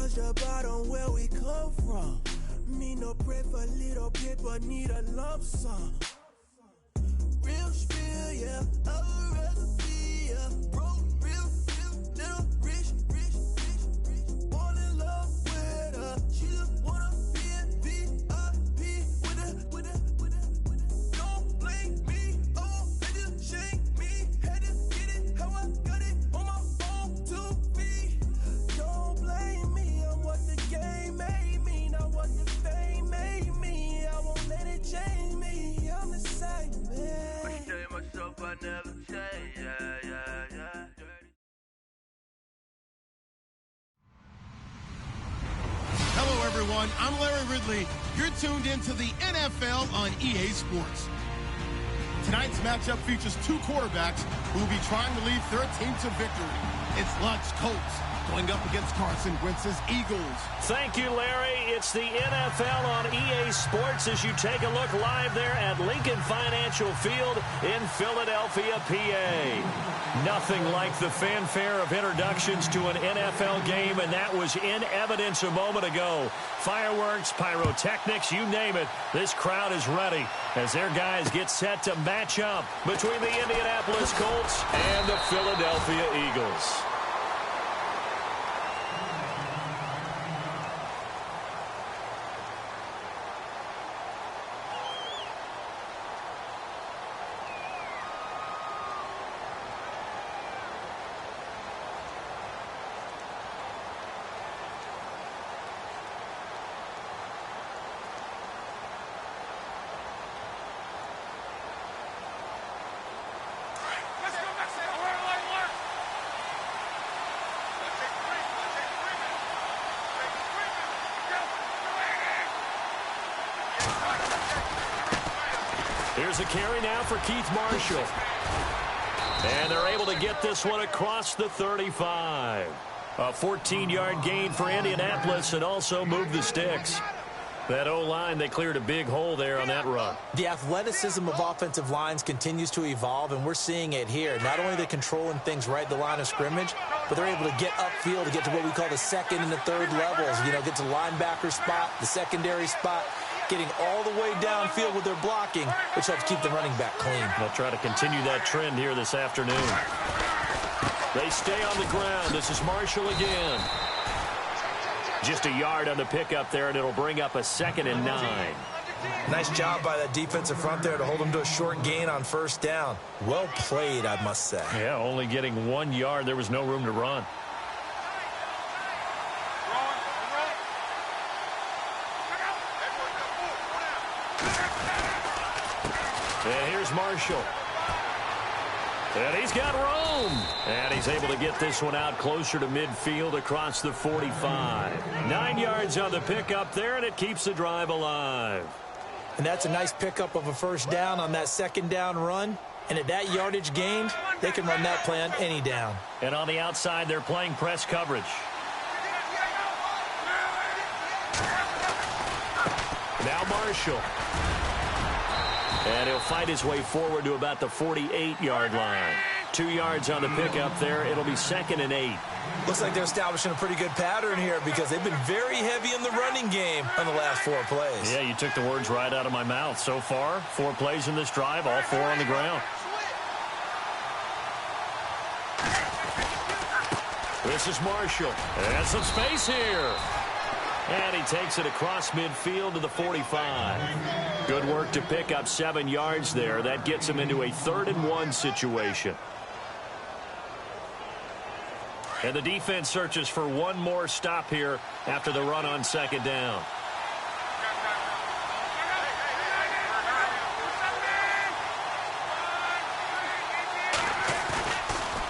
touch the bottom where we come from. Me no pray for little paper, need a lump sum. Real spill, yeah, I'd rather be, yeah. Broke, real, little rich. Fall in love with her. She just wanna be in VIP with her. Don't blame me, oh, they just shame me. Had to get it how I got it on my phone to me. Don't blame me, I'm what the game made me, not what the fame made me. I won't let it change me, I'm the same, man. I stay myself, I never change, yeah. Hello, everyone. I'm Larry Ridley. You're tuned into the NFL on EA Sports. Tonight's matchup features two quarterbacks who will be trying to lead their team to victory. It's Lutz Colts going up against Carson Wentz's Eagles. Thank you, Larry. It's the NFL on EA Sports as you take a look live there at Lincoln Financial Field in Philadelphia, PA. Nothing like the fanfare of introductions to an NFL game, and that was in evidence a moment ago. Fireworks, pyrotechnics, you name it. This crowd is ready as their guys get set to match up between the Indianapolis Colts and the Philadelphia Eagles. Here's a carry now for Keith Marshall. And they're able to get this one across the 35. A 14-yard gain for Indianapolis and also move the sticks. That O-line, they cleared a big hole there on that run. The athleticism of offensive lines continues to evolve, and we're seeing it here. Not only are they controlling things right at the line of scrimmage, but they're able to get upfield to get to what we call the second and the third levels. You know, get to the linebacker spot, the secondary spot, getting all the way downfield with their blocking, which helps keep the running back clean. They'll try to continue that trend here this afternoon. They stay on the ground. This is Marshall again. Just a yard on the pickup there, and it'll bring up a 2nd and 9. Nice job by that defensive front there to hold them to a short gain on first down. Well played, I must say. Yeah, only getting 1 yard. There was no room to run. And here's Marshall. And he's got room. And he's able to get this one out closer to midfield across the 45. 9 yards on the pickup there, and it keeps the drive alive. And that's a nice pickup of a first down on that second down run. And at that yardage gained, they can run that play on any down. And on the outside, they're playing press coverage. Now Marshall. And he'll fight his way forward to about the 48-yard line. 2 yards on the pickup there. It'll be 2nd and 8. Looks like they're establishing a pretty good pattern here because they've been very heavy in the running game on the last 4 plays. Yeah, you took the words right out of my mouth. So far, 4 plays in this drive, all 4 on the ground. This is Marshall. And some space here. And he takes it across midfield to the 45. Good work to pick up 7 yards there. That gets him into a 3rd and 1 situation. And the defense searches for one more stop here after the run on 2nd down.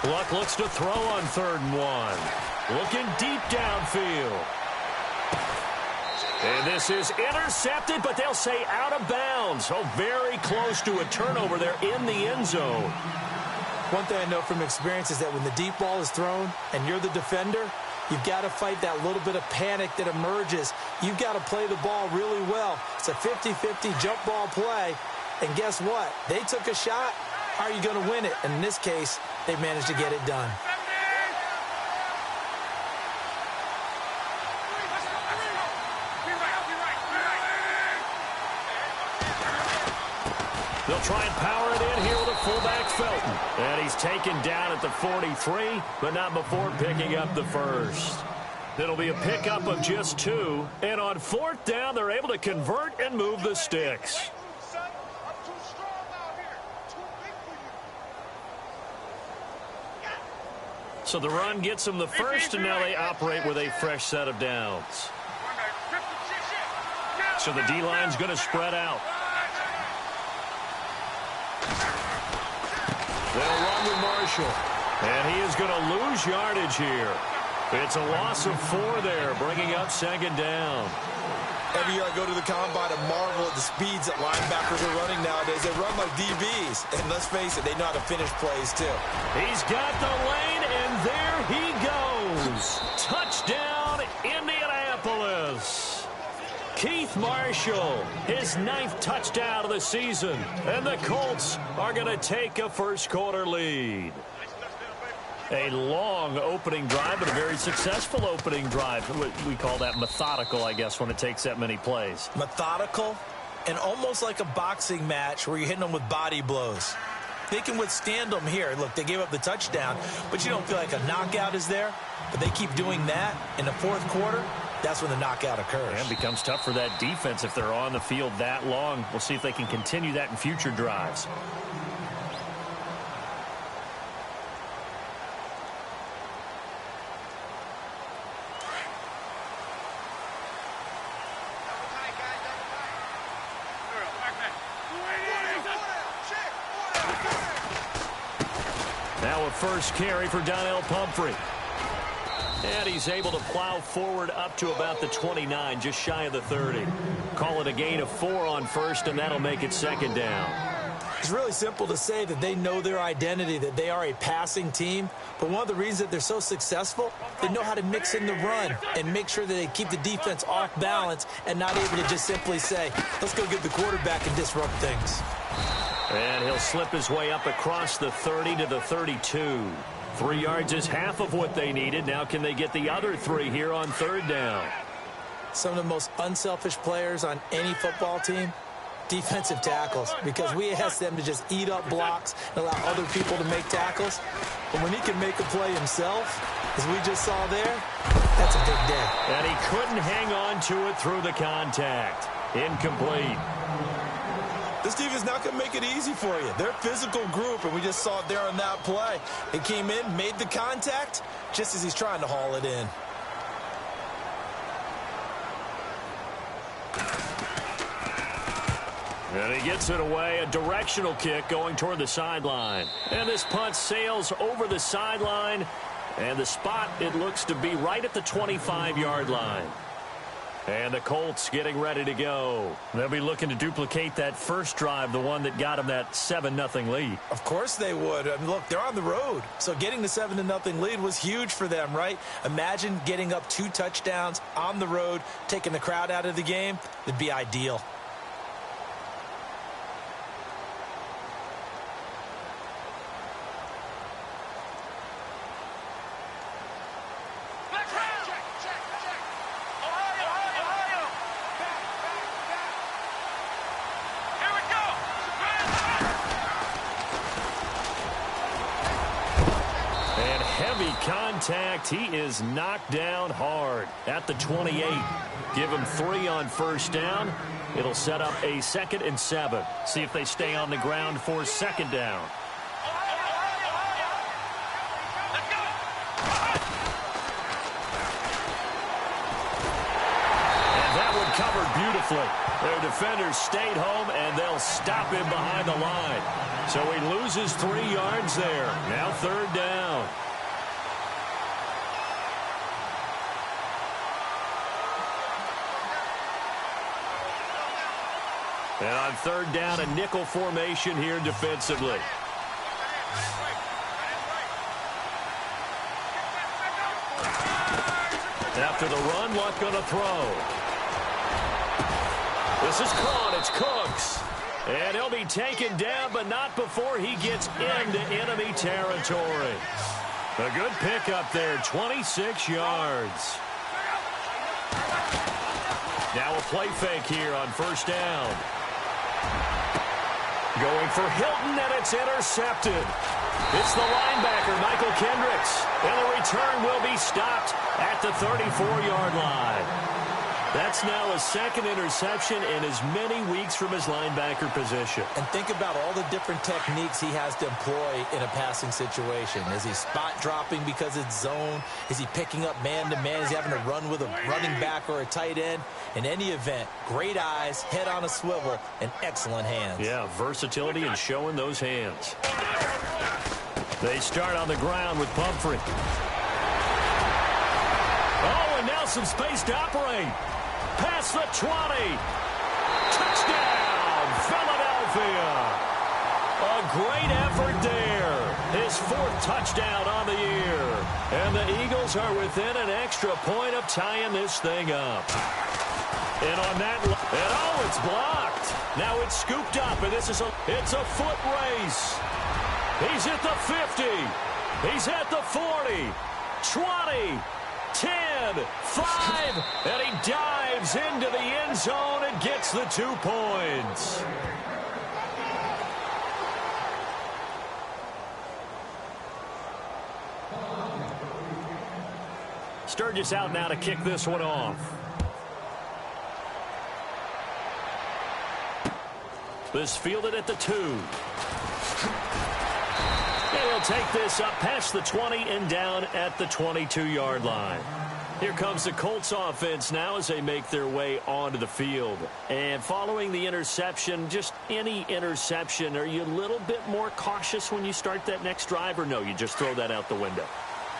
Luck looks to throw on 3rd and 1. Looking deep downfield. And this is intercepted, but they'll say out of bounds. Oh, very close to a turnover there in the end zone. One thing I know from experience is that when the deep ball is thrown and you're the defender, you've got to fight that little bit of panic that emerges. You've got to play the ball really well. It's a 50-50 jump ball play. And guess what? They took a shot. How are you going to win it? And in this case, they managed to get it done. They'll try and power it in here with a fullback Felton. And he's taken down at the 43, but not before picking up the first. It'll be a pickup of just 2. And on 4th down, they're able to convert and move the sticks. So the run gets them the first, and now they operate with a fresh set of downs. So the D-line's going to spread out. They'll run with Marshall. And he is going to lose yardage here. It's a loss of 4 there, bringing up 2nd down. Every year I go to the combine and marvel at the speeds that linebackers are running nowadays. They run like DBs. And let's face it, they know how to finish plays too. He's got the lane, and there he goes. Touchdown, Indianapolis. Keith Marshall, his 9th touchdown of the season. And the Colts are going to take a first-quarter lead. A long opening drive, but a very successful opening drive. We call that methodical, I guess, when it takes that many plays. Methodical and almost like a boxing match where you're hitting them with body blows. They can withstand them here. Look, they gave up the touchdown, but you don't feel like a knockout is there. But they keep doing that in the 4th quarter. That's when the knockout occurs. And it becomes tough for that defense if they're on the field that long. We'll see if they can continue that in future drives. Now a first carry for Donnell Pumphrey. And he's able to plow forward up to about the 29, just shy of the 30. Call it a gain of 4 on first, and that'll make it 2nd down. It's really simple to say that they know their identity, that they are a passing team. But one of the reasons that they're so successful, they know how to mix in the run and make sure that they keep the defense off balance and not able to just simply say, let's go get the quarterback and disrupt things. And he'll slip his way up across the 30 to the 32. 3 yards is half of what they needed. Now can they get the other 3 here on 3rd down? Some of the most unselfish players on any football team, defensive tackles, because we ask them to just eat up blocks and allow other people to make tackles. But when he can make a play himself, as we just saw there, that's a big day. And he couldn't hang on to it through the contact. Incomplete. This team is not going to make it easy for you. They're a physical group, and we just saw it there on that play. He came in, made the contact, just as he's trying to haul it in. And he gets it away, a directional kick going toward the sideline. And this punt sails over the sideline, and the spot, it looks to be right at the 25-yard line. And the Colts getting ready to go. They'll be looking to duplicate that first drive, the one that got them that 7-0 lead. Of course they would. I mean, look, they're on the road. So getting the 7-0 lead was huge for them, right? Imagine getting up 2 touchdowns on the road, taking the crowd out of the game. It'd be ideal. Contact. He is knocked down hard at the 28. Give him 3 on first down. It'll set up a 2nd and 7. See if they stay on the ground for 2nd down. And that one covered beautifully. Their defenders stayed home, and they'll stop him behind the line. So he loses 3 yards there. Now 3rd down. And on 3rd down, a nickel formation here defensively. After the run, Luck going to throw. This is caught. It's Cooks. And he'll be taken down, but not before he gets into enemy territory. A good pickup there, 26 yards. Now a play fake here on first down. Going for Hilton, and it's intercepted. It's the linebacker, Michael Kendricks. And the return will be stopped at the 34-yard line. That's now a second interception in as many weeks from his linebacker position. And think about all the different techniques he has to employ in a passing situation. Is he spot dropping because it's zone? Is he picking up man-to-man? Is he having to run with a running back or a tight end? In any event, great eyes, head on a swivel, and excellent hands. Yeah, versatility and showing those hands. They start on the ground with Pumphrey. Oh, and now some space to operate. Past the 20. Touchdown, Philadelphia. A great effort there. His fourth touchdown on the year. And the Eagles are within an extra point of tying this thing up. And on that, and oh, it's blocked. Now it's scooped up, and it's a foot race. He's at the 50. He's at the 40. 20. 10, 5, and he dives into the end zone and gets the 2 points. Sturgis out now to kick this one off. This fielded at the 2. And he'll take this up past the 20 and down at the 22-yard line. Here comes the Colts offense now as they make their way onto the field. And following the interception, just any interception, are you a little bit more cautious when you start that next drive, or no, you just throw that out the window?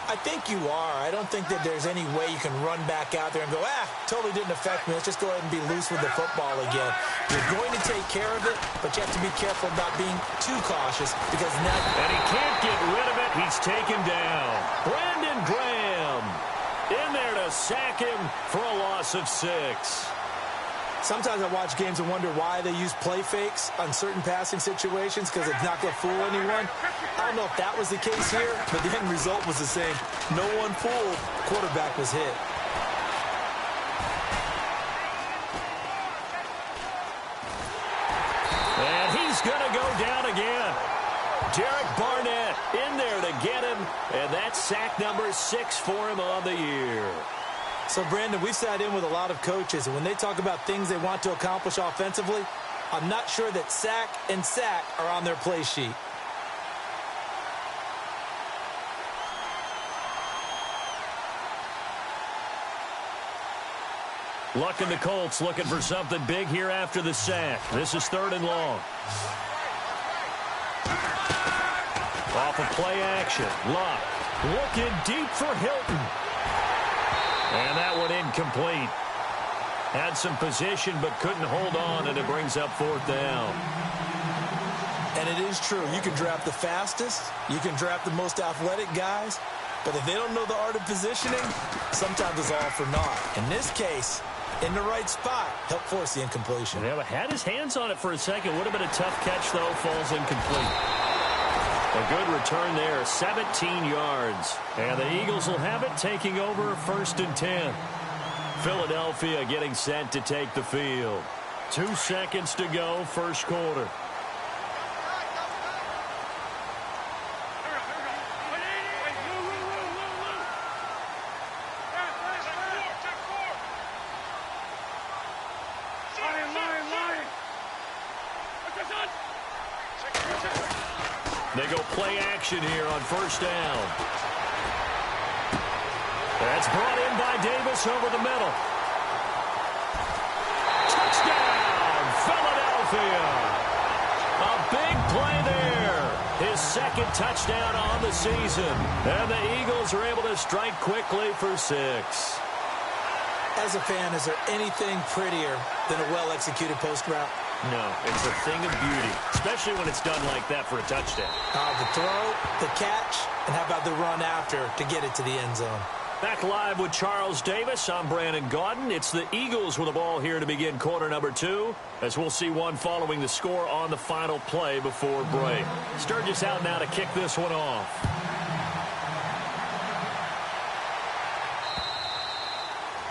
I think you are. I don't think that there's any way you can run back out there and go, totally didn't affect me. Let's just go ahead and be loose with the football again. You're going to take care of it, but you have to be careful about being too cautious because now... And he can't get rid of it. He's taken down. Brandon Graham in there to sack him for a loss of 6. Sometimes I watch games and wonder why they use play fakes on certain passing situations because it's not going to fool anyone. I don't know if that was the case here, but the end result was the same. No one fooled. Quarterback was hit. And he's going to go down again. Derek Barnett in there to get him, and that's sack number 6 for him on the year. So, Brandon, we've sat in with a lot of coaches, and when they talk about things they want to accomplish offensively, I'm not sure that sack and sack are on their play sheet. Luck in the Colts looking for something big here after the sack. This is 3rd and long. Off of play action. Luck looking deep for Hilton. And that one incomplete. Had some position but couldn't hold on, and it brings up 4th down. And it is true. You can draft the fastest. You can draft the most athletic guys. But if they don't know the art of positioning, sometimes it's all for naught. In this case, in the right spot, help force the incompletion. Yeah, but had his hands on it for a second. Would have been a tough catch, though. Falls incomplete. A good return there, 17 yards. And the Eagles will have it, taking over 1st and 10. Philadelphia getting set to take the field. 2 seconds to go, 1st quarter. They go play action here on 1st down. That's brought in by Davis over the middle. Touchdown, Philadelphia. A big play there. His 2nd touchdown on the season. And the Eagles are able to strike quickly for 6. As a fan, is there anything prettier than a well-executed post route? No, it's a thing of beauty, especially when it's done like that for a touchdown. The throw, the catch, and how about the run after to get it to the end zone? Back live with Charles Davis. I'm Brandon Gaudin. It's the Eagles with the ball here to begin quarter number 2, as we'll see one following the score on the final play before break. Sturgis out now to kick this one off.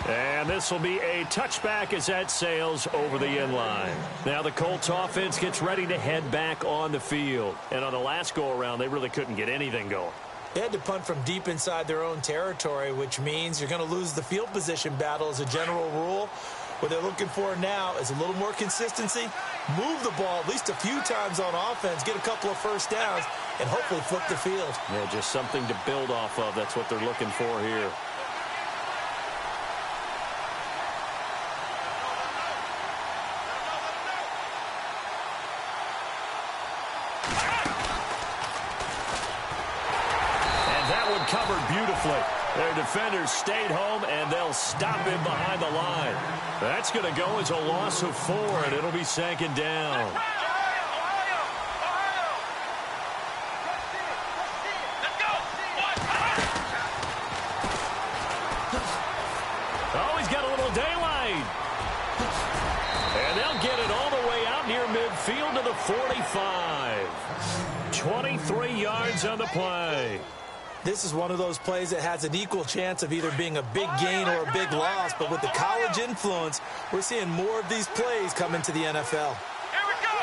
And And this will be a touchback as that sails over the end line. Now the Colts offense gets ready to head back on the field. And on the last go-around, they really couldn't get anything going. They had to punt from deep inside their own territory, which means you're going to lose the field position battle as a general rule. What they're looking for now is a little more consistency, move the ball at least a few times on offense, get a couple of first downs, and hopefully flip the field. Yeah, just something to build off of. That's what they're looking for here. Covered beautifully. Their defenders stayed home, and they'll stop him behind the line. That's going to go as a loss of 4, and it'll be second down. Oh, he's got a little daylight. And they'll get it all the way out near midfield to the 45. 23 yards on the play. This is one of those plays that has an equal chance of either being a big gain or a big loss, but with the college influence, we're seeing more of these plays come into the NFL. Here we go!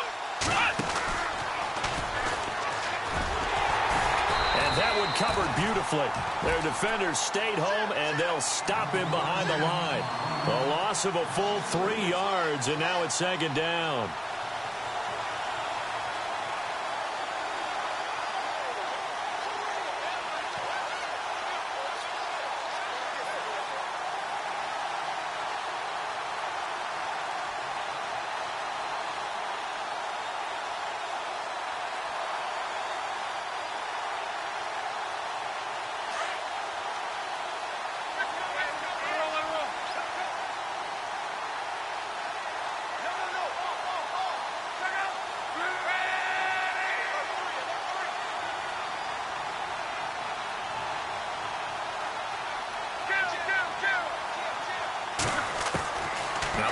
And that one covered beautifully. Their defenders stayed home, and they'll stop him behind the line. A loss of a full 3 yards, and now it's second down.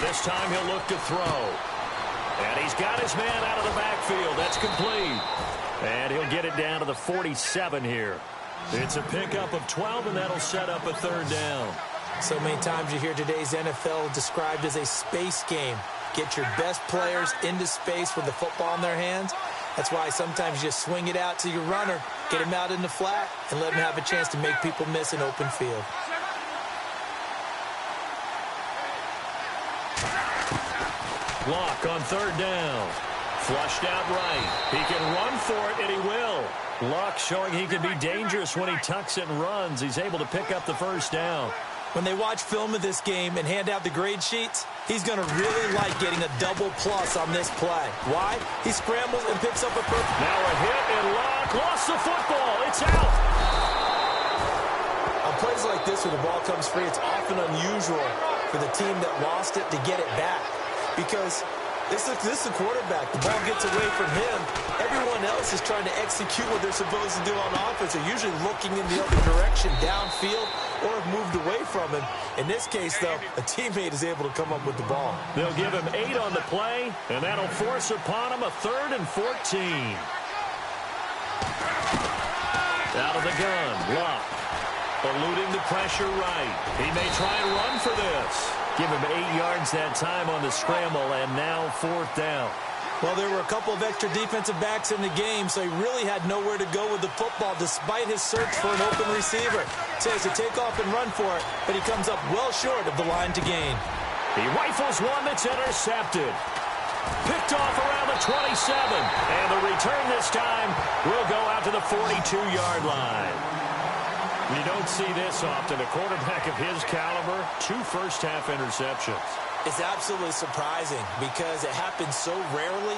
This time he'll look to throw. And he's got his man out of the backfield. That's complete. And he'll get it down to the 47 here. It's a pickup of 12, and that'll set up a third down. So many times you hear today's NFL described as a space game. Get your best players into space with the football in their hands. That's why sometimes you just swing it out to your runner, get him out in the flat, and let him have a chance to make people miss an open field. Block on third down. Flushed out right. He can run for it, and he will. Luck showing he can be dangerous when he tucks it and runs. He's able to pick up the first down. When they watch film of this game and hand out the grade sheets, he's going to really like getting a double plus on this play. Why? He scrambles and picks up a perfect. Now a hit, and Luck lost the football. It's out. On plays like this where the ball comes free, it's often unusual for the team that lost it to get it back. Because this is the quarterback. The ball gets away from him. Everyone else is trying to execute what they're supposed to do on offense. They're usually looking in the other direction, downfield, or have moved away from him. In this case, though, a teammate is able to come up with the ball. They'll give him 8 on the play, and that'll force upon him a 3rd and 14. Out of the gun, Luck. Eluding the pressure right. He may try and run for this. Give him 8 yards that time on the scramble, and now 4th down. Well, there were a couple of extra defensive backs in the game, so he really had nowhere to go with the football despite his search for an open receiver. So he has to take off and run for it, but he comes up well short of the line to gain. He rifles one that's intercepted. Picked off around the 27, and the return this time will go out to the 42-yard line. You don't see this often. A quarterback of his caliber, 2 first-half interceptions. It's absolutely surprising because it happens so rarely.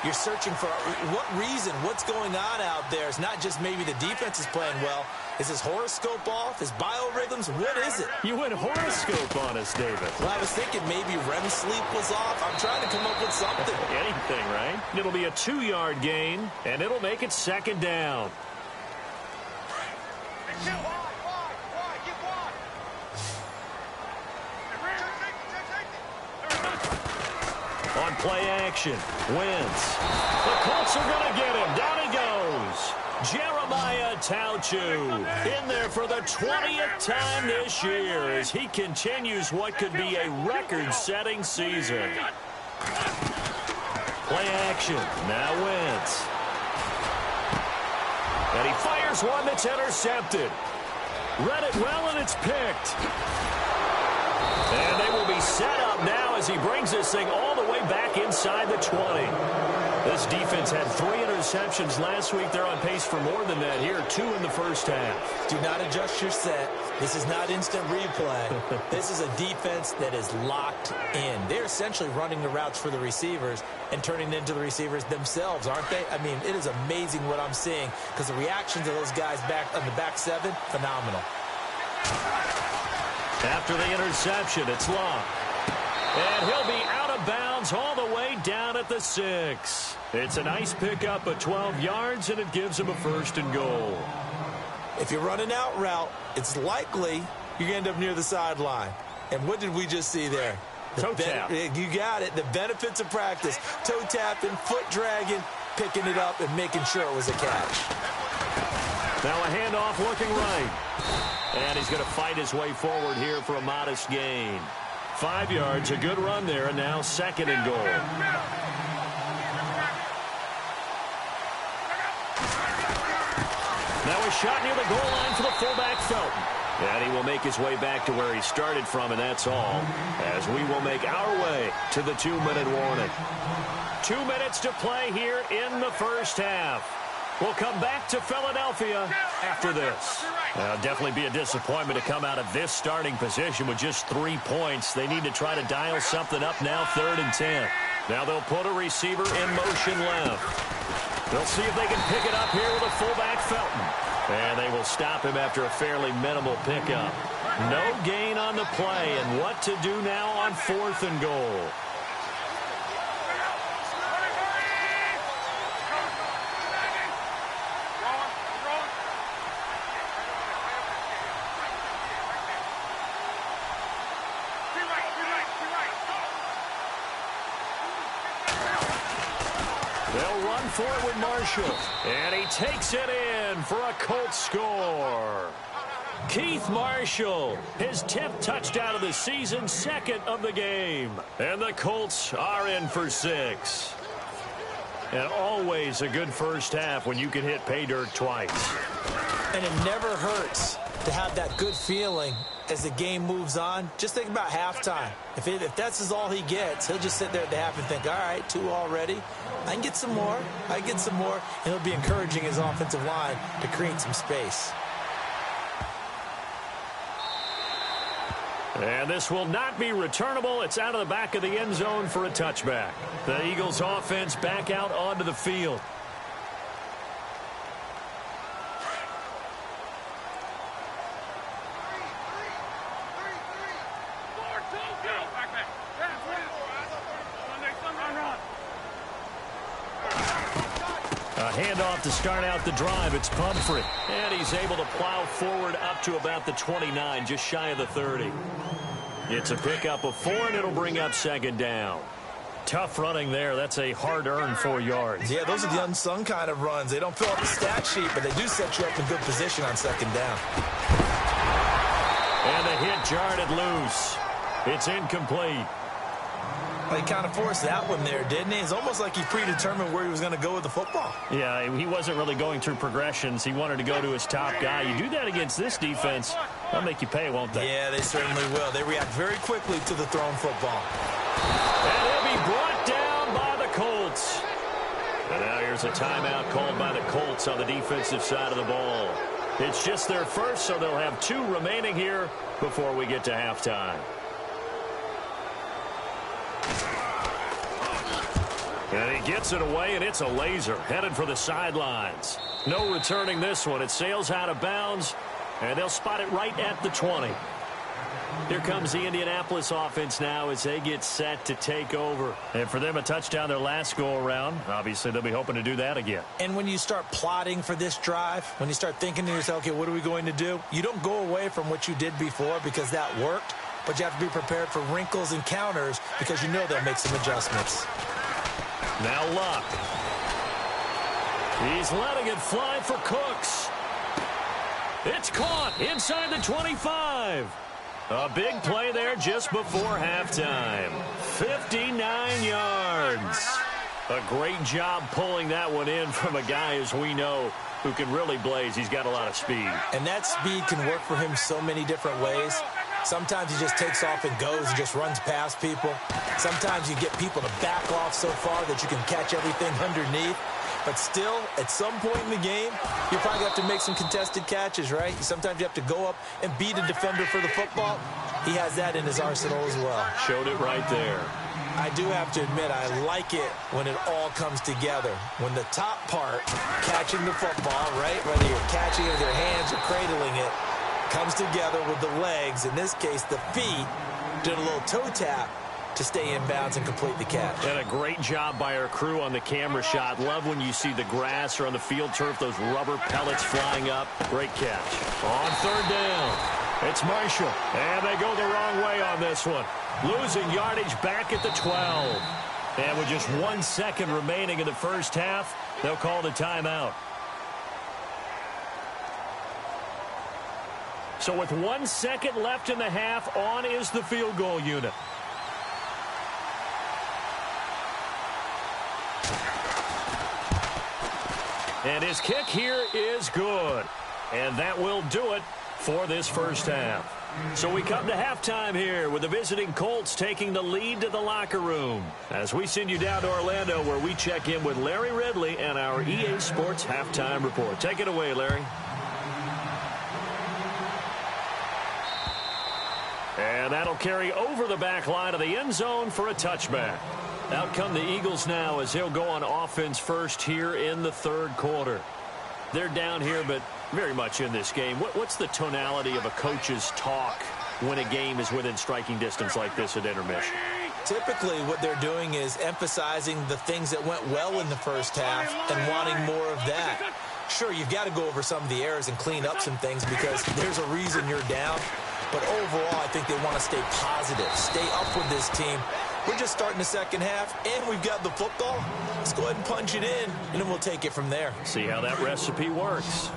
You're searching for what reason, what's going on out there. It's not just maybe the defense is playing well. Is his horoscope off? His biorhythms? What is it? You went horoscope on us, David. Well, I was thinking maybe REM sleep was off. I'm trying to come up with something. Anything, right? It'll be a 2-yard gain, and it'll make it 2nd down. On play action, Wentz. The Colts are going to get him. Down he goes. Jeremiah Tauchu in there for the 20th time this year as he continues what could be a record-setting season. Play action. Now Wentz. And he fires one that's intercepted. Read it well, and it's picked. And they will be set up now as he brings this thing all the way back inside the 20. This defense had 3 interceptions last week. They're on pace for more than that here, 2 in the first half. Do not adjust your set. This is not instant replay. This is a defense that is locked in. They're essentially running the routes for the receivers and turning into the receivers themselves, aren't they? I mean, it is amazing what I'm seeing because the reactions of those guys back on the back 7, phenomenal. After the interception, it's Long. And he'll be out of bounds all the way down at the 6. It's a nice pickup of 12 yards, and it gives him a 1st and goal. If you run an out route, it's likely you're going to end up near the sideline. And what did we just see there? Toe tap. You got it. The benefits of practice. Toe tapping, foot dragging, picking it up, and making sure it was a catch. Now a handoff looking right. And he's going to fight his way forward here for a modest gain. 5 yards, a good run there, and now 2nd and goal. Now a shot near the goal line for the fullback, Felton. And he will make his way back to where he started from, and that's all, as we will make our way to the 2-minute warning. 2 minutes to play here in the first half. We'll come back to Philadelphia after this. Definitely be a disappointment to come out of this starting position with just 3 points. They need to try to dial something up now, 3rd and 10. Now they'll put a receiver in motion left. They'll see if they can pick it up here with a fullback, Felton. And they will stop him after a fairly minimal pickup. No gain on the play, and what to do now on 4th and goal. They'll run for it with Marshall. And he takes it in for a Colts score. Keith Marshall, his 10th touchdown of the season, 2nd of the game. And the Colts are in for 6. And always a good first half when you can hit pay dirt twice. And it never hurts to have that good feeling as the game moves on. Just think about halftime. If that's all he gets, he'll just sit there at the half and think, all right, 2 already. I can get some more. I can get some more. And he'll be encouraging his offensive line to create some space. And this will not be returnable. It's out of the back of the end zone for a touchback. The Eagles offense back out onto the field. A handoff to start out the drive. It's Pumphrey. And he's able to plow forward up to about the 29, just shy of the 30. It's a pickup of 4, and it'll bring up 2nd down. Tough running there. That's a hard-earned 4 yards. Yeah, those are the unsung kind of runs. They don't fill up the stat sheet, but they do set you up in good position on 2nd down. And the hit jarred it loose. It's incomplete. Well, he kind of forced that one there, didn't he? It's almost like he predetermined where he was going to go with the football. Yeah, he wasn't really going through progressions. He wanted to go to his top guy. You do that against this defense, they'll make you pay, won't they? Yeah, they certainly will. They react very quickly to the thrown football. And he'll be brought down by the Colts. And now here's a timeout called by the Colts on the defensive side of the ball. It's just their first, so they'll have 2 remaining here before we get to halftime. And he gets it away, and it's a laser headed for the sidelines. No returning this one. It sails out of bounds, and they'll spot it right at the 20. Here comes the Indianapolis offense now as they get set to take over. And for them, a touchdown their last go-around. Obviously, they'll be hoping to do that again. And when you start plotting for this drive, when you start thinking to yourself, okay, what are we going to do? You don't go away from what you did before because that worked, but you have to be prepared for wrinkles and counters because you know they'll make some adjustments. Now Luck. He's letting it fly for Cooks. It's caught inside the 25. A big play there just before halftime. 59 yards. A great job pulling that one in from a guy, as we know, who can really blaze. He's got a lot of speed. And that speed can work for him so many different ways. Sometimes he just takes off and goes and just runs past people. Sometimes you get people to back off so far that you can catch everything underneath. But still, at some point in the game, you probably have to make some contested catches, right? Sometimes you have to go up and beat a defender for the football. He has that in his arsenal as well. Showed it right there. I do have to admit, I like it when it all comes together. When the top part, catching the football, right, whether you're catching it with your hands or cradling it, comes together with the legs, in this case the feet, did a little toe tap to stay in bounds and complete the catch. And a great job by our crew on the camera shot. Love when you see the grass or on the field turf, those rubber pellets flying up. Great catch. On third down, it's Marshall. And they go the wrong way on this one. Losing yardage back at the 12. And with just 1 second remaining in the first half, they'll call the timeout. So with 1 second left in the half, on is the field goal unit. And his kick here is good. And that will do it for this first half. So we come to halftime here with the visiting Colts taking the lead to the locker room. As we send you down to Orlando, where we check in with Larry Ridley and our EA Sports Halftime Report. Take it away, Larry. And that'll carry over the back line of the end zone for a touchback. Out come the Eagles now as he'll go on offense first here in the third quarter. They're down here, but very much in this game. What's the tonality of a coach's talk when a game is within striking distance like this at intermission? Typically, what they're doing is emphasizing the things that went well in the first half and wanting more of that. Sure, you've got to go over some of the errors and clean up some things because there's a reason you're down. But overall, I think they want to stay positive, stay up with this team. We're just starting the second half, and we've got the football. Let's go ahead and punch it in, and then we'll take it from there. See how that recipe works.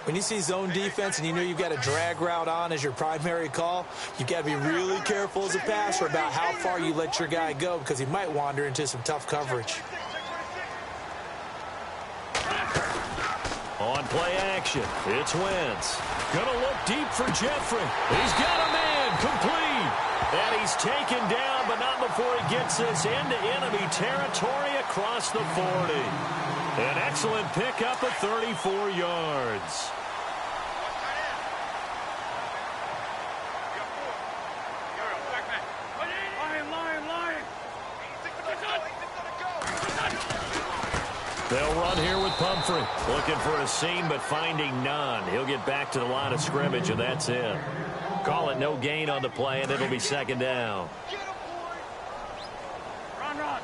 When you see zone defense and you know you've got a drag route on as your primary call, you've got to be really careful as a passer about how far you let your guy go because he might wander into some tough coverage. On play action, it's Wentz. Gonna look deep for Jeffrey. He's got a man, complete. And he's taken down, but not before he gets this into enemy territory across the 40. An excellent pickup of 34 yards. They'll run here with Pumphrey. Looking for a seam, but finding none. He'll get back to the line of scrimmage, and that's it. Call it no gain on the play, and it'll be second down. Run.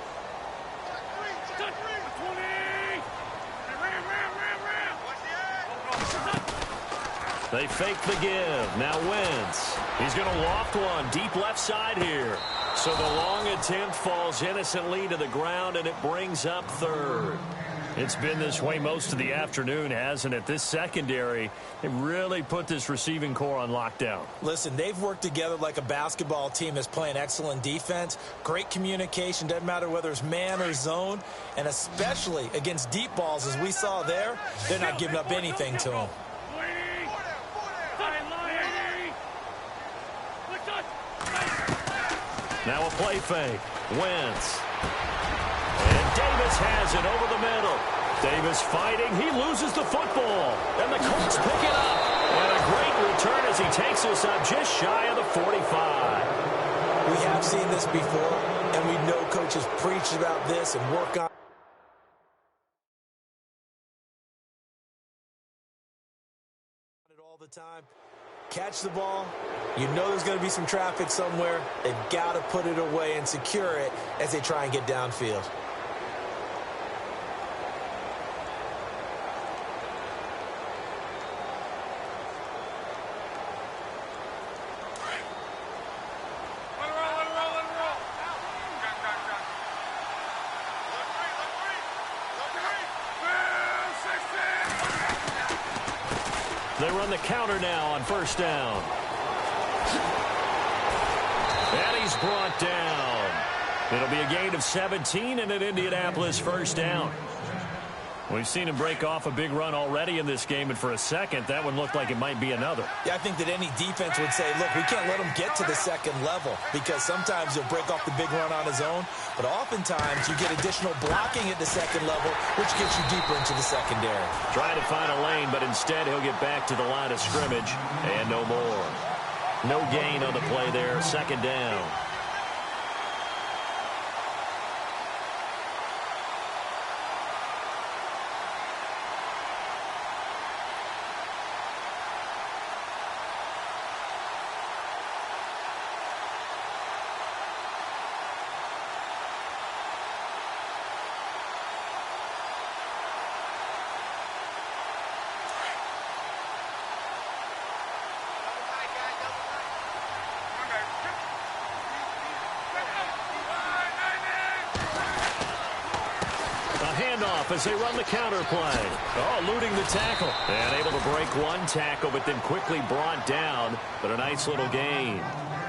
They fake the give. Now Wentz. He's going to loft one deep left side here. So the long attempt falls innocently to the ground, and it brings up third. It's been this way most of the afternoon, hasn't it? This secondary, it really put this receiving core on lockdown. Listen, they've worked together like a basketball team that's playing excellent defense. Great communication, doesn't matter whether it's man or zone. And especially against deep balls, as we saw there, they're not giving up anything to them. Now a play fake. Wentz. And Davis has it over the middle. Davis fighting. He loses the football. And the Colts pick it up. And a great return as he takes us up just shy of the 45. We have seen this before, and we know coaches preach about this and work on it all the time. Catch the ball. You know there's going to be some traffic somewhere. They've got to put it away and secure it as they try and get downfield. They run the counter now on first down. And he's brought down. It'll be a gain of 17 and an Indianapolis first down. We've seen him break off a big run already in this game, and for a second, that one looked like it might be another. Yeah, I think that any defense would say, look, we can't let him get to the second level, because sometimes he'll break off the big run on his own, but oftentimes you get additional blocking at the second level, which gets you deeper into the secondary. Trying to find a lane, but instead he'll get back to the line of scrimmage, and no more. No gain on the play there, second down. As they run the counter play. Oh, eluding the tackle. And able to break one tackle, but then quickly brought down. But a nice little gain.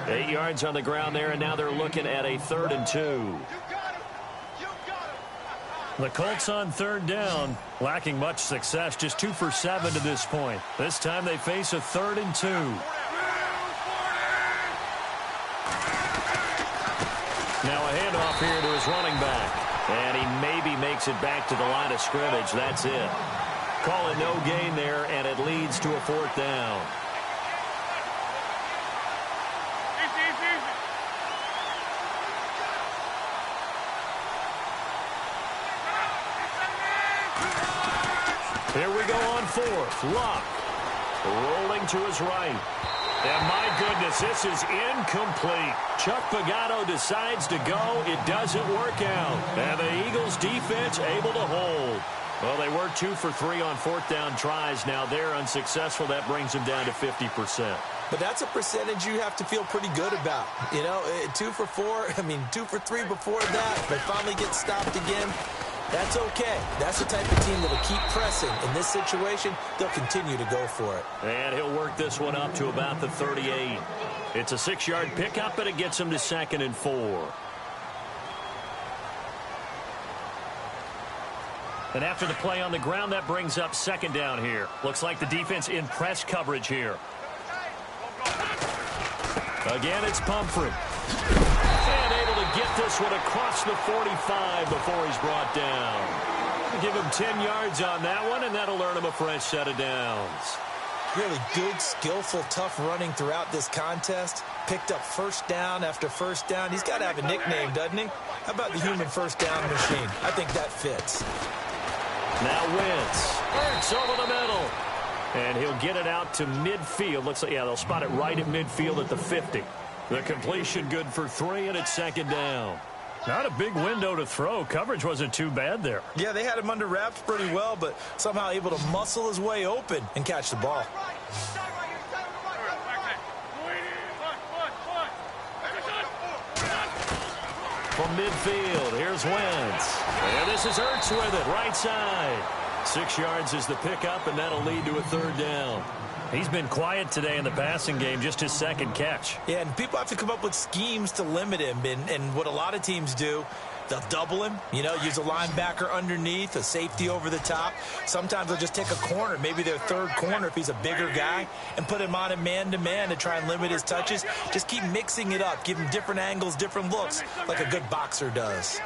8 yards on the ground there, and now they're looking at a 3rd and 2. The Colts on 3rd down, lacking much success, just 2 for 7 to this point. This time they face a 3rd and 2. Now a handoff here to his running back. And he maybe makes it back to the line of scrimmage. That's it. Call it no gain there, and it leads to a 4th down. Here we go on 4th. Luck rolling to his right. And my goodness, this is incomplete. Chuck Pagano decides to go. It doesn't work out. And the Eagles defense able to hold. Well, they were 2 for 3 on 4th down tries. Now they're unsuccessful. That brings them down to 50%. But that's a percentage you have to feel pretty good about. You know, 2 for 4, 2 for 3 before that. They finally get stopped again. That's okay. That's the type of team that will keep pressing. In this situation, they'll continue to go for it. And he'll work this one up to about the 38. It's a 6-yard pickup, and it gets him to 2nd and 4. And after the play on the ground, that brings up 2nd down here. Looks like the defense in press coverage here. Again, it's Pumphrey. And able to get this one across the 45 before he's brought down. Give him 10 yards on that one, and that'll earn him a fresh set of downs. Really good, skillful, tough running throughout this contest. Picked up first down after first down. He's got to have a nickname, doesn't he? How about the human first down machine? I think that fits. Now Wentz. Hurts over the middle. And he'll get it out to midfield. Looks like, yeah, they'll spot it right at midfield at the 50. The completion good for 3, and it's 2nd down. Not a big window to throw. Coverage wasn't too bad there. Yeah, they had him under wraps pretty well, but somehow able to muscle his way open and catch the ball. From midfield, here's Wentz. And this is Hurts with it, right side. 6 yards is the pickup, and that'll lead to a 3rd down. He's been quiet today in the passing game, just his 2nd catch. Yeah, and people have to come up with schemes to limit him. And what a lot of teams do, they'll double him, use a linebacker underneath, a safety over the top. Sometimes they'll just take a corner, maybe their 3rd corner if he's a bigger guy, and put him on a man-to-man to try and limit his touches. Just keep mixing it up, give him different angles, different looks, like a good boxer does.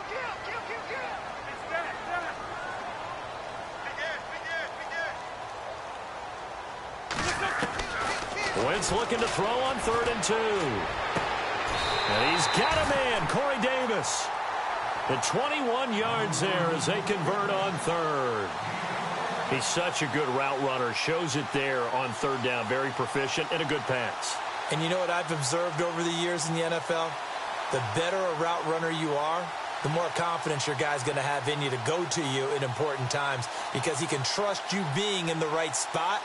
Wentz looking to throw on 3rd and 2. And he's got a man, Corey Davis. The 21 yards there as they convert on 3rd. He's such a good route runner. Shows it there on 3rd down. Very proficient and a good pass. And you know what I've observed over the years in the NFL? The better a route runner you are, the more confidence your guy's going to have in you to go to you in important times, because he can trust you being in the right spot.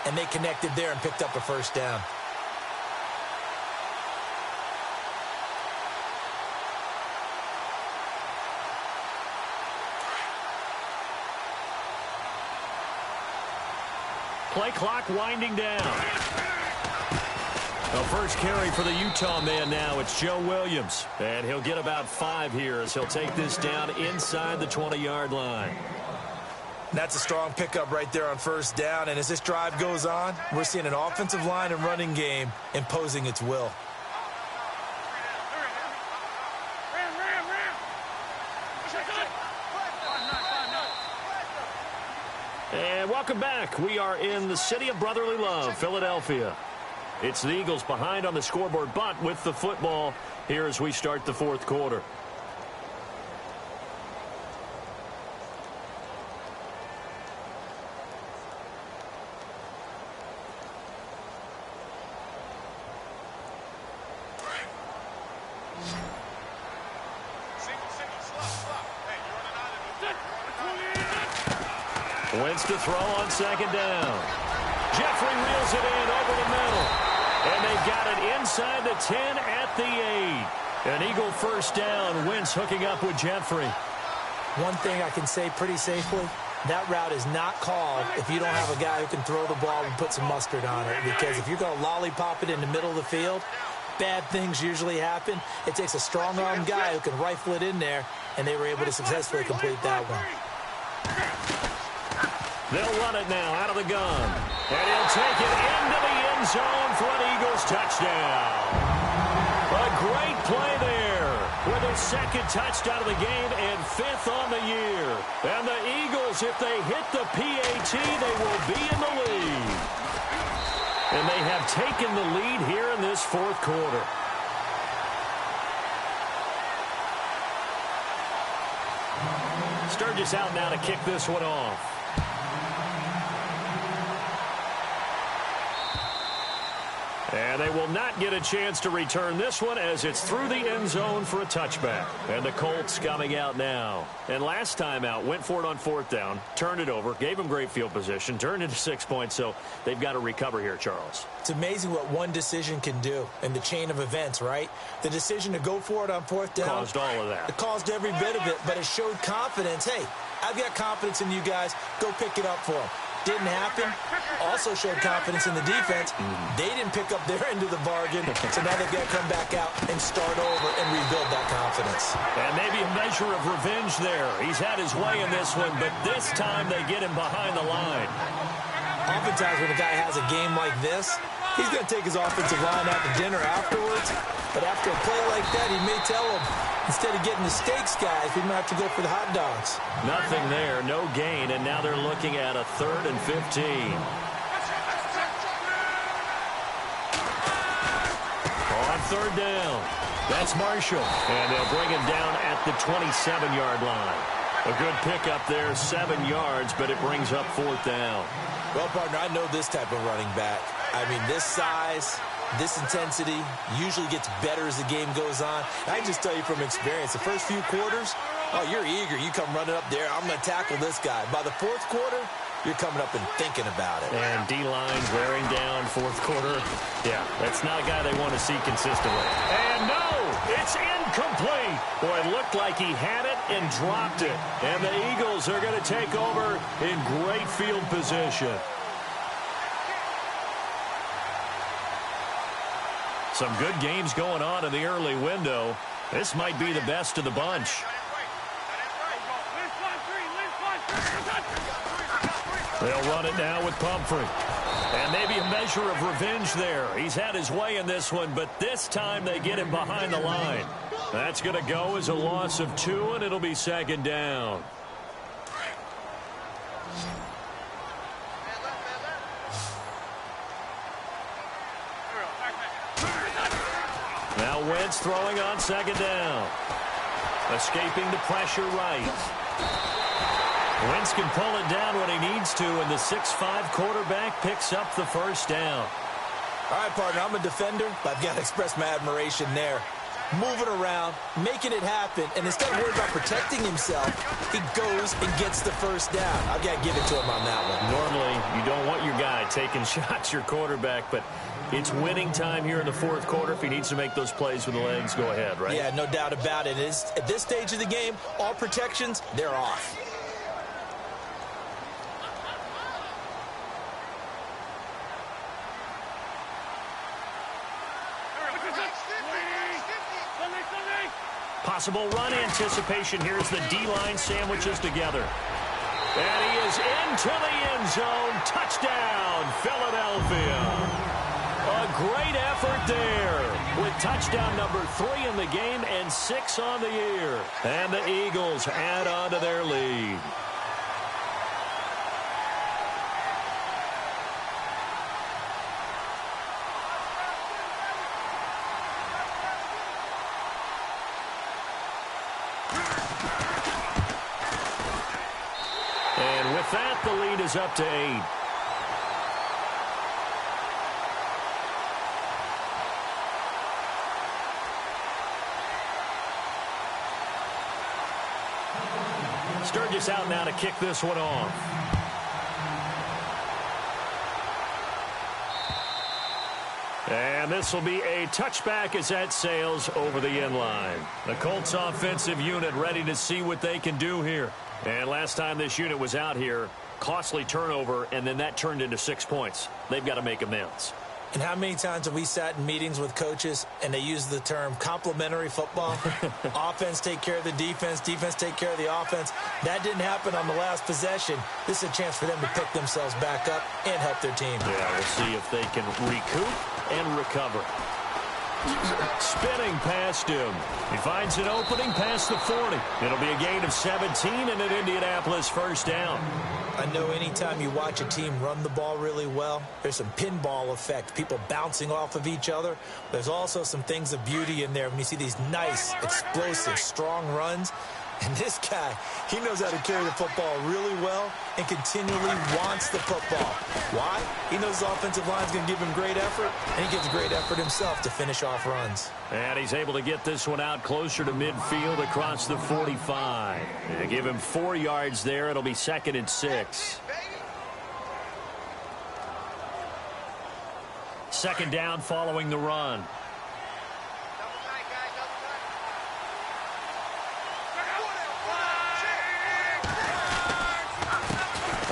And they connected there and picked up a first down. Play clock winding down. The first carry for the Utah man now. It's Joe Williams. And he'll get about 5 here as he'll take this down inside the 20-yard line. That's a strong pickup right there on first down. And as this drive goes on, we're seeing an offensive line and running game imposing its will. And welcome back. We are in the city of brotherly love, Philadelphia. It's the Eagles behind on the scoreboard, but with the football here as we start the fourth quarter. Wentz to throw on second down. Jeffrey reels it in over the middle. And they've got it inside the 10 at the 8. An Eagle first down. Wentz hooking up with Jeffrey. One thing I can say pretty safely, that route is not called if you don't have a guy who can throw the ball and put some mustard on it. Because if you're going to lollipop it in the middle of the field, bad things usually happen. It takes a strong-arm guy who can rifle it in there, and they were able to successfully complete that one. They'll run it now out of the gun. And he'll take it into the end zone for an Eagles touchdown. A great play there with his second touchdown of the game and 5th on the year. And the Eagles, if they hit the PAT, they will be in the lead. And they have taken the lead here in this fourth quarter. Sturgis out now to kick this one off. And they will not get a chance to return this one as it's through the end zone for a touchback. And the Colts coming out now. And last time out, went for it on 4th down, turned it over, gave them great field position, turned into 6 points, so they've got to recover here, Charles. It's amazing what one decision can do in the chain of events, right? The decision to go for it on 4th down. Caused all of that. It caused every bit of it, but it showed confidence. Hey, I've got confidence in you guys. Go pick it up for them. Didn't happen. Also showed confidence in the defense. They didn't pick up their end of the bargain, so now they've got to come back out and start over and rebuild that confidence. And maybe a measure of revenge there. He's had his way in this one, but this time they get him behind the line. Oftentimes when a guy has a game like this, he's going to take his offensive line out to dinner afterwards. But after a play like that, he may tell him, instead of getting the steaks, guys, we might have to go for the hot dogs. Nothing there, no gain, and now they're looking at a 3rd and 15. On 3rd down, that's Marshall, and they'll bring him down at the 27-yard line. A good pickup there, 7 yards, but it brings up 4th down. Well, partner, I know this type of running back. I mean, this size, this intensity usually gets better as the game goes on. I can just tell you from experience, the first few quarters, oh, you're eager. You come running up there, I'm going to tackle this guy. By the 4th quarter, you're coming up and thinking about it. And D-line wearing down 4th quarter. Yeah, that's not a guy they want to see consistently. And no, it's incomplete. Boy, it looked like he had it and dropped it. And the Eagles are going to take over in great field position. Some good games going on in the early window. This might be the best of the bunch. They'll run it now with Pumphrey. And maybe a measure of revenge there. He's had his way in this one, but this time they get him behind the line. That's going to go as a loss of 2, and it'll be 2nd down. Now Wentz throwing on 2nd down. Escaping the pressure right. Wentz can pull it down when he needs to, and the 6'5" quarterback picks up the first down. All right, partner, I'm a defender, but I've got to express my admiration there. Moving around, making it happen, and instead of worrying about protecting himself, he goes and gets the first down. I've got to give it to him on that one. Normally, you don't want your guy taking shots, your quarterback, but it's winning time here in the 4th quarter. If he needs to make those plays with the legs, go ahead, right? Yeah, no doubt about it. At this stage of the game, all protections, they're off. Possible run anticipation here as the D-line sandwiches together. And he is into the end zone. Touchdown, Philadelphia. A great effort there with touchdown number 3 in the game and 6 on the year. And the Eagles add on to their lead. And with that, the lead is up to 8. Sturgis out now to kick this one off. And this will be a touchback as that sails over the end line. The Colts offensive unit ready to see what they can do here. And last time this unit was out here, costly turnover, and then that turned into 6 points. They've got to make amends. And how many times have we sat in meetings with coaches and they use the term complementary football? Offense take care of the defense, defense take care of the offense. That didn't happen on the last possession. This is a chance for them to pick themselves back up and help their team. Yeah, we'll see if they can recoup and recover. Spinning past him. He finds an opening past the 40. It'll be a gain of 17 and an Indianapolis first down. I know anytime you watch a team run the ball really well, there's some pinball effect, people bouncing off of each other. There's also some things of beauty in there when you see these nice, explosive, strong runs. And this guy, he knows how to carry the football really well and continually wants the football. Why? He knows the offensive line's going to give him great effort, and he gives great effort himself to finish off runs. And he's able to get this one out closer to midfield across the 45. They give him 4 yards there. It'll be 2nd and 6. Second down following the run.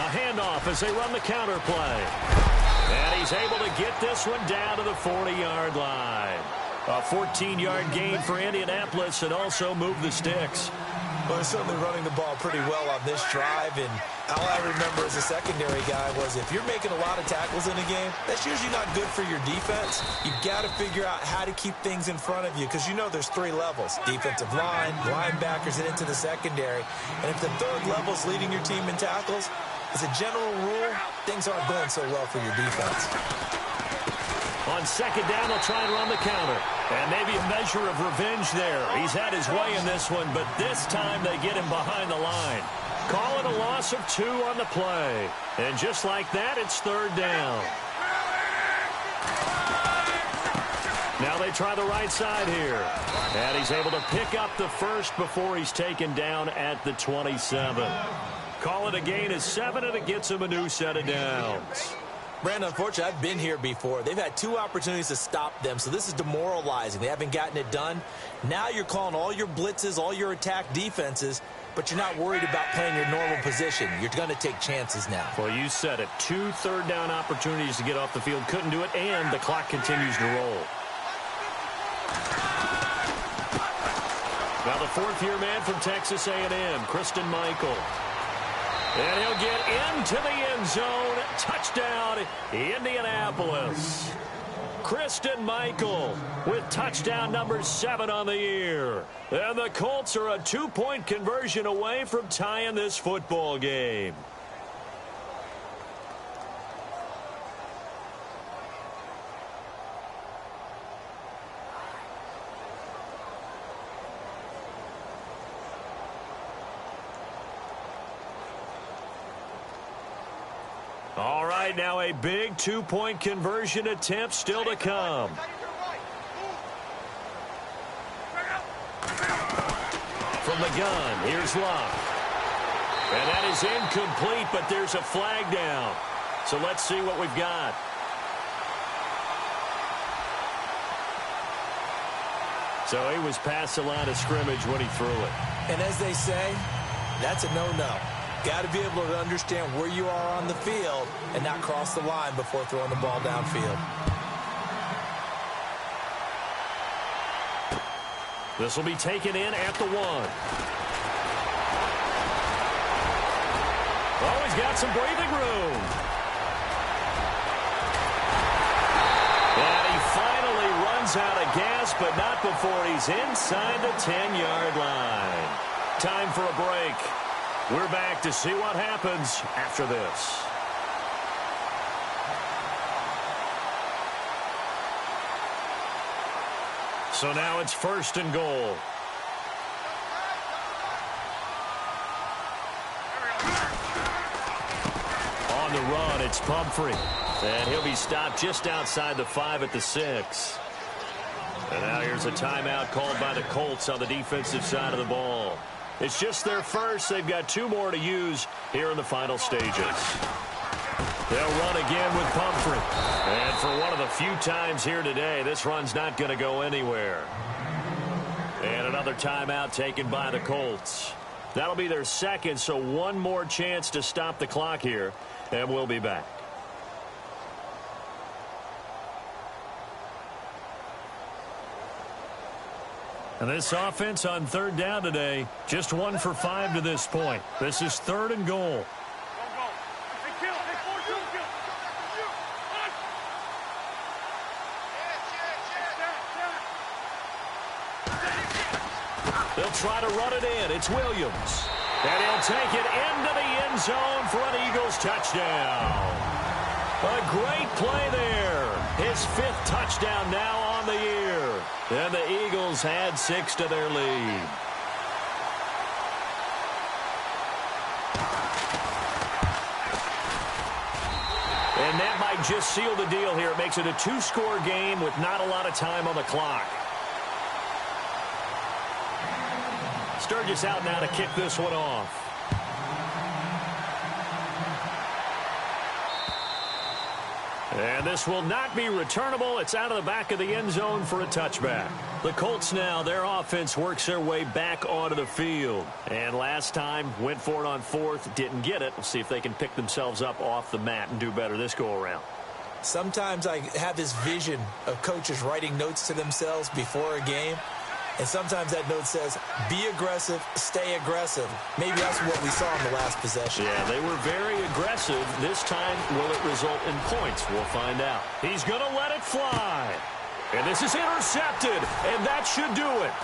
Handoff as they run the counter play. And he's able to get this one down to the 40-yard line. A 14-yard gain for Indianapolis and also move the sticks. Well, they're certainly running the ball pretty well on this drive, and all I remember as a secondary guy was if you're making a lot of tackles in a game, that's usually not good for your defense. You've got to figure out how to keep things in front of you because you know there's 3 levels, defensive line, linebackers, and into the secondary. And if the 3rd level is leading your team in tackles, as a general rule, things aren't going so well for your defense. On second down, they'll try and run the counter. And maybe a measure of revenge there. He's had his way in this one, but this time they get him behind the line. Call it a loss of 2 on the play. And just like that, it's 3rd down. Now they try the right side here. And he's able to pick up the first before he's taken down at the 27. Call it a gain of 7, and it gets him a new set of downs. Brandon, unfortunately, I've been here before. They've had 2 opportunities to stop them, so this is demoralizing. They haven't gotten it done. Now you're calling all your blitzes, all your attack defenses, but you're not worried about playing your normal position. You're going to take chances now. Well, you said it. 2 third-down opportunities to get off the field. Couldn't do it, and the clock continues to roll. Now the 4th-year man from Texas A&M, Christine Michael. And he'll get into the end zone. Touchdown, Indianapolis. Christine Michael with touchdown number 7 on the year. And the Colts are a 2-point conversion away from tying this football game. All right, now a big 2-point conversion attempt still to come. From the gun, here's Luck. And that is incomplete, but there's a flag down. So let's see what we've got. So he was past the line of scrimmage when he threw it. And as they say, that's a no-no. Got to be able to understand where you are on the field and not cross the line before throwing the ball downfield. This will be taken in at the 1. Oh, he's got some breathing room. And he finally runs out of gas, but not before he's inside the 10-yard line. Time for a break. We're back to see what happens after this. So now it's 1st and goal. On the run, it's Pumphrey. And he'll be stopped just outside the 5 at the 6. And now here's a timeout called by the Colts on the defensive side of the ball. It's just their first. They've got 2 more to use here in the final stages. They'll run again with Pumphrey. And for one of the few times here today, this run's not going to go anywhere. And another timeout taken by the Colts. That'll be their second, so one more chance to stop the clock here, and we'll be back. And this offense on 3rd down today, just 1 for 5 to this point. This is 3rd and goal. They'll try to run it in. It's Williams. And he'll take it into the end zone for an Eagles touchdown. A great play there. His 5th touchdown now on the year. And the Eagles add 6 to their lead. And that might just seal the deal here. It makes it a 2-score game with not a lot of time on the clock. Sturgis out now to kick this one off. And this will not be returnable. It's out of the back of the end zone for a touchback. The Colts now, their offense works their way back onto the field. And last time, went for it on 4th, didn't get it. We'll see if they can pick themselves up off the mat and do better this go-around. Sometimes I have this vision of coaches writing notes to themselves before a game. And sometimes that note says, be aggressive, stay aggressive. Maybe that's what we saw in the last possession. Yeah, they were very aggressive. This time, will it result in points? We'll find out. He's going to let it fly. And this is intercepted, and that should do it.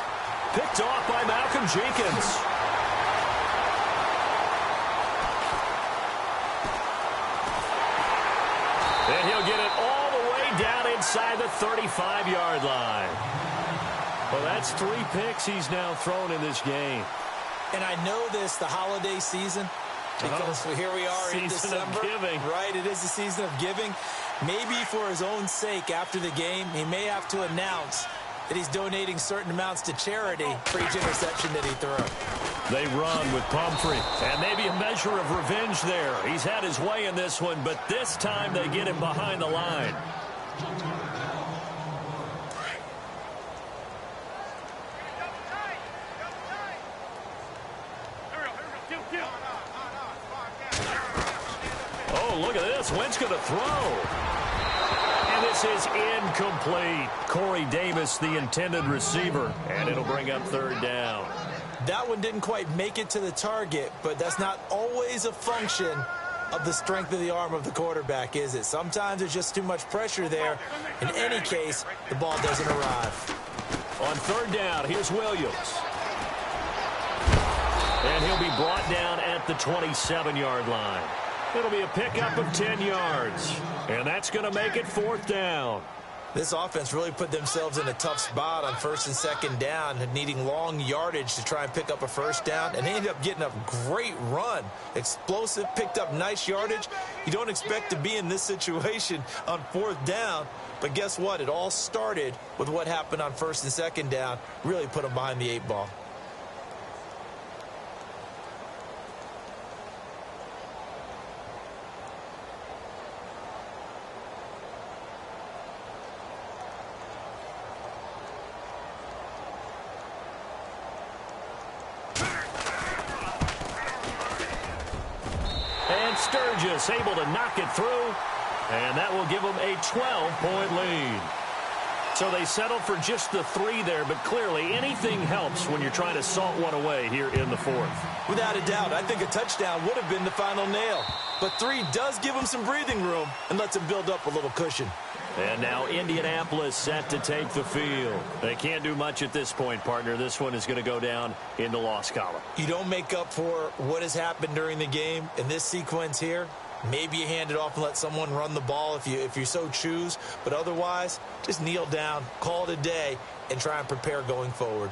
Picked off by Malcolm Jenkins. And he'll get it all the way down inside the 35-yard line. Well, that's 3 picks he's now thrown in this game. And I know this, the holiday season, because here we are in December. Season of giving. Right, it is the season of giving. Maybe for his own sake after the game, he may have to announce that he's donating certain amounts to charity for each interception that he threw. They run with Pumphrey. And maybe a measure of revenge there. He's had his way in this one, but this time they get him behind the line. Oh, look at this. Wentz going to throw. And this is incomplete. Corey Davis, the intended receiver. And it'll bring up 3rd down. That one didn't quite make it to the target, but that's not always a function of the strength of the arm of the quarterback, is it? Sometimes there's just too much pressure there. In any case, the ball doesn't arrive. On 3rd down, here's Williams. And he'll be brought down at the 27-yard line. It'll be a pickup of 10 yards. And that's going to make it 4th down. This offense really put themselves in a tough spot on 1st and 2nd down, needing long yardage to try and pick up a 1st down, and they ended up getting a great run. Explosive, picked up nice yardage. You don't expect to be in this situation on 4th down, but guess what? It all started with what happened on 1st and 2nd down. Really put them behind the 8 ball. Sturgis able to knock it through, and that will give them a 12-point lead. So they settled for just the 3 there, but clearly anything helps when you're trying to salt one away here in the 4th. Without a doubt, I think a touchdown would have been the final nail. But 3 does give them some breathing room and lets them build up a little cushion. And now Indianapolis set to take the field. They can't do much at this point, partner. This one is going to go down in the loss column. You don't make up for what has happened during the game in this sequence here. Maybe you hand it off and let someone run the ball if you so choose. But otherwise, just kneel down, call it a day, and try and prepare going forward.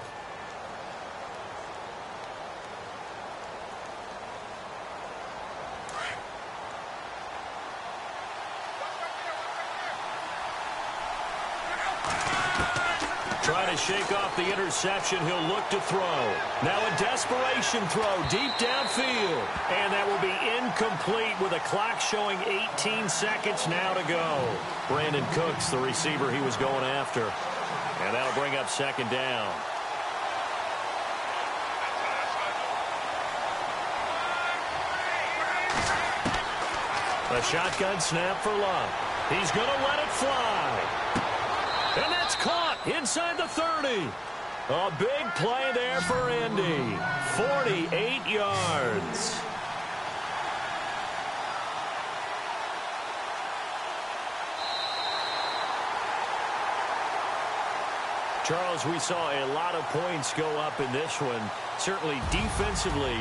Trying to shake off the interception. He'll look to throw. Now a desperation throw deep downfield. And that will be incomplete with a clock showing 18 seconds now to go. Brandon Cooks, the receiver he was going after. And that'll bring up 2nd down. A shotgun snap for Love. He's going to let it fly. And that's caught inside the 30. A big play there for Indy. 48 yards. Charles, we saw a lot of points go up in this one. Certainly defensively,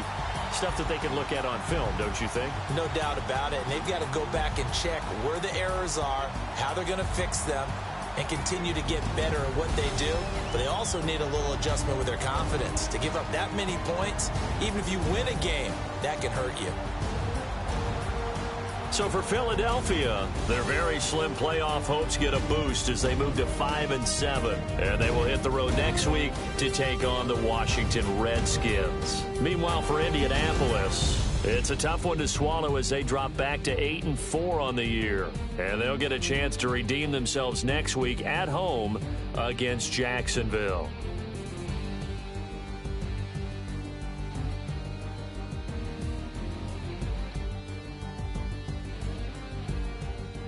stuff that they can look at on film, don't you think? No doubt about it. And they've got to go back and check where the errors are, how they're going to fix them, and continue to get better at what they do. But they also need a little adjustment with their confidence. To give up that many points, even if you win a game, that can hurt you. So for Philadelphia, their very slim playoff hopes get a boost as they move to 5-7. And they will hit the road next week to take on the Washington Redskins. Meanwhile, for Indianapolis, it's a tough one to swallow as they drop back to 8-4 on the year. And they'll get a chance to redeem themselves next week at home against Jacksonville.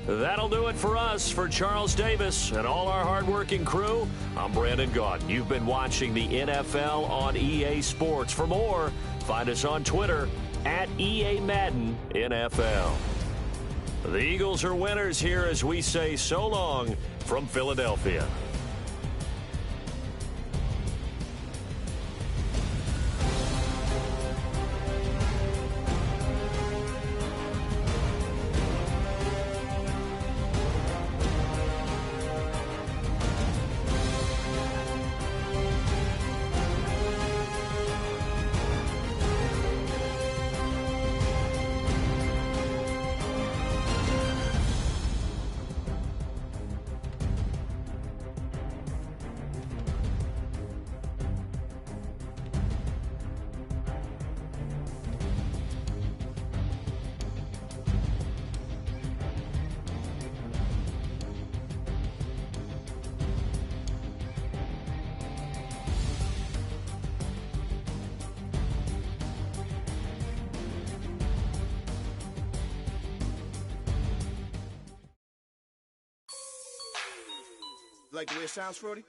That'll do it for us. For Charles Davis and all our hardworking crew, I'm Brandon Gaudin. You've been watching the NFL on EA Sports. For more, find us on Twitter at EA Madden NFL. The Eagles are winners here as we say so long from Philadelphia. Like the way it sounds, Frody?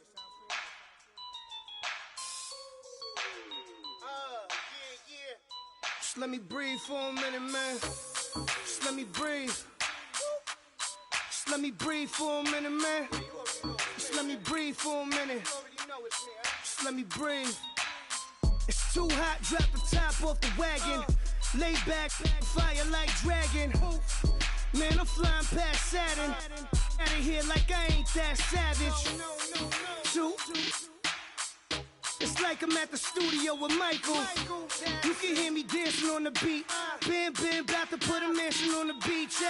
Just let me breathe for a minute, man. Just let me breathe. Just let me breathe for a minute, man. Just let me breathe for a minute. Just let me breathe. It's too hot, drop the top off the wagon. Lay back, fire like dragon. Man, I'm flying past Saturn. Out of here like I ain't that savage. Two. It's like I'm at the studio with Michael. You can hear me dancing on the beat. Bam, about to put a mansion on the beach.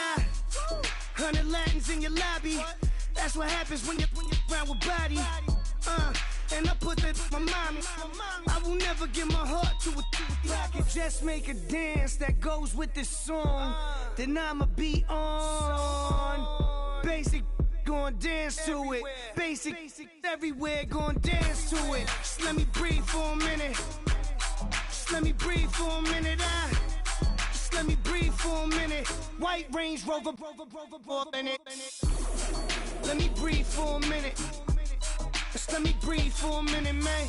100 Latins in your lobby. That's what happens when you're around with body. And I put that in my mommy. I will never give my heart to a I can just make a dance that goes with this song. Then I'ma be on. Basic, gon' dance to it. Basic, everywhere, gon' dance to it. Just let me breathe for a minute. Just let me breathe for a minute. Just let me breathe for a minute. White Range Rover, in it. Let me breathe for a minute. Just let me breathe for a minute, man.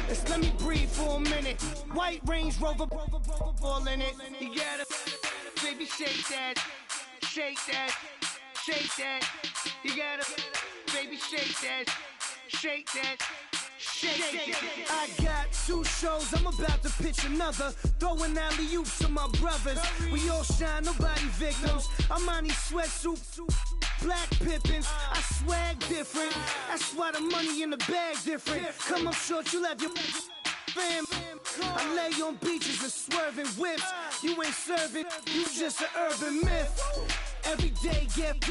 Just let me breathe for a minute. White Range Rover, ball in it. You gotta, baby, shake that, shake that, shake that. You gotta, baby, shake that, shake that. Shake. I got 2 shows, I'm about to pitch another. Throwing alley-oops to my brothers. We all shine, nobody victims. I'm on these sweatsuits, black Pippins. I swag different. That's why the money in the bag different. Come up short, you'll have your fam. I lay on beaches and swerving whips. You ain't serving, you just an urban myth. Every day, get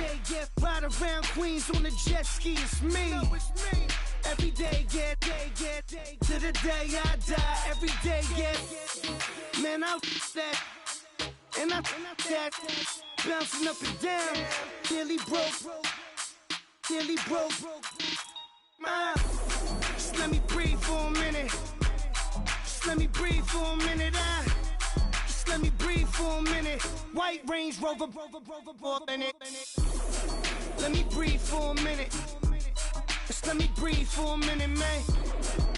ride around Queens on a jet ski, it's me. Every day, get to the day I die. Every day, get, man, I that, and I that, bouncing up and down, nearly broke. Just let me breathe for a minute. Just let me breathe for a minute. Just let me breathe for a minute. White Range Rover, in it. Let me breathe for a minute. Just let me breathe for a minute, man.